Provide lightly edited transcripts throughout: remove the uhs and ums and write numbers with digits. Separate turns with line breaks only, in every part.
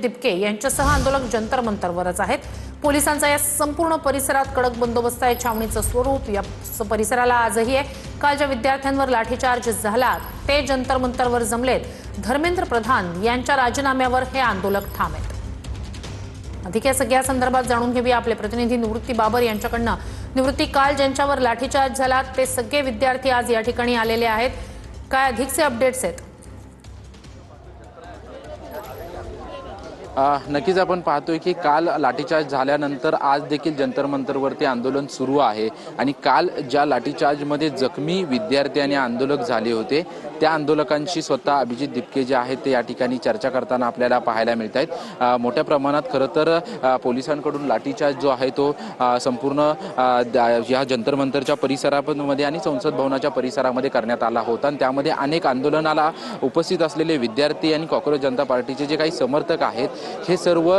दिपके यांच्यासह आंदोलक जंतर मंतरवरच आहेत। पोलिसांचा या संपूर्ण परिसरात कडक बंदोबस्त आहे। छावणीचं स्वरूप या परिसराला आजही आहे। काल ज्या विद्यार्थ्यांवर लाठीचार्ज झाला ते जंतर मंतरवर जमलेत। धर्मेंद्र प्रधान यांच्या राजीनाम्यावर हे आंदोलक ठाम आहेत। अधिक या सगळ्या संदर्भात जाणून घेऊया आपले प्रतिनिधी निवृत्ती बाबर यांच्याकडनं। निवृत्ती, काल ज्यांच्यावर लाठीचार्ज झाला ते सगळे विद्यार्थी आज या ठिकाणी आलेले आहेत, काय अधिकचे अपडेट्स आहेत?
नक्कीच आपण पाहतोय की काल लाठीचार्ज झाल्यानंतर आज देखील जंतर मंतरवरती आंदोलन सुरू आहे आणि काल ज्या लाठीचार्जमध्ये जखमी विद्यार्थी आणि आंदोलक झाले होते त्या आंदोलकांशी स्वतः अभिजित दिपके जे आहेत ते या ठिकाणी चर्चा करताना आपल्याला पाहायला मिळत आहेत। मोठ्या प्रमाणात खरं तर पोलिसांकडून लाठीचार्ज जो आहे तो संपूर्ण या जंतर मंतरच्या परिसरामध्ये आणि संसद भवनाच्या परिसरामध्ये करण्यात आला होता आणि त्यामध्ये अनेक आंदोलनाला उपस्थित असलेले विद्यार्थी आणि कॉक्रोच जनता पार्टीचे जे काही समर्थक आहेत हे सर्व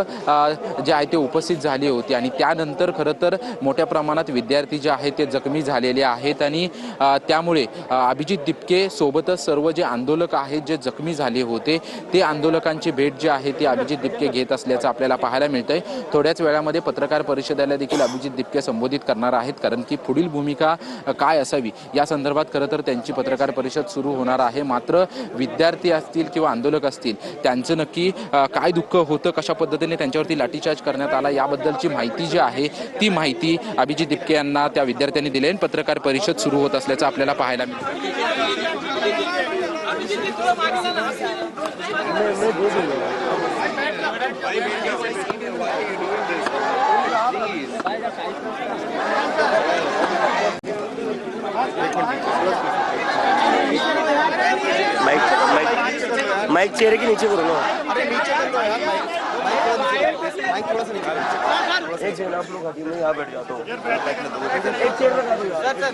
जे आहे ते उपस्थित झाले होते आणि त्यानंतर खरं तर मोठ्या प्रमाणात विद्यार्थी जे आहेत ते जखमी झालेले आहेत आणि त्यामुळे अभिजित दिपके सोबतच सर्व जे आंदोलक आहेत जे जखमी झाले होते ते आंदोलकांची भेट जी आहे ती अभिजित दिपके घेत असल्याचं आपल्याला पाहायला मिळतंय। थोड्याच वेळामध्ये पत्रकार परिषदेला देखील अभिजित दिपके संबोधित करणार आहेत, कारण की पुढील भूमिका काय असावी या संदर्भात खरं तर त्यांची पत्रकार परिषद सुरू होणार आहे। मात्र विद्यार्थी असतील किंवा आंदोलक असतील त्यांचं नक्की काय दुःख होतं, कशा पद्धतीने त्यांच्यावरती लाठीचार्ज करण्यात आला याबद्दलची माहिती जी आहे ती माहिती अभिजित दिपके यांना त्या विद्यार्थ्यांनी दिली आणि पत्रकार परिषद सुरू होत असल्याचं आपल्याला पाहायला मिळतं।
माइक चेहरे के नीचे करो ना।
अरे नीचे कर दो यार, माइक थोड़ा सा नीचे।
एक सेकंड आप लोग हटिए, मैं यहाँ बैठ जाता हूँ। एक चेयर लगा दो यार।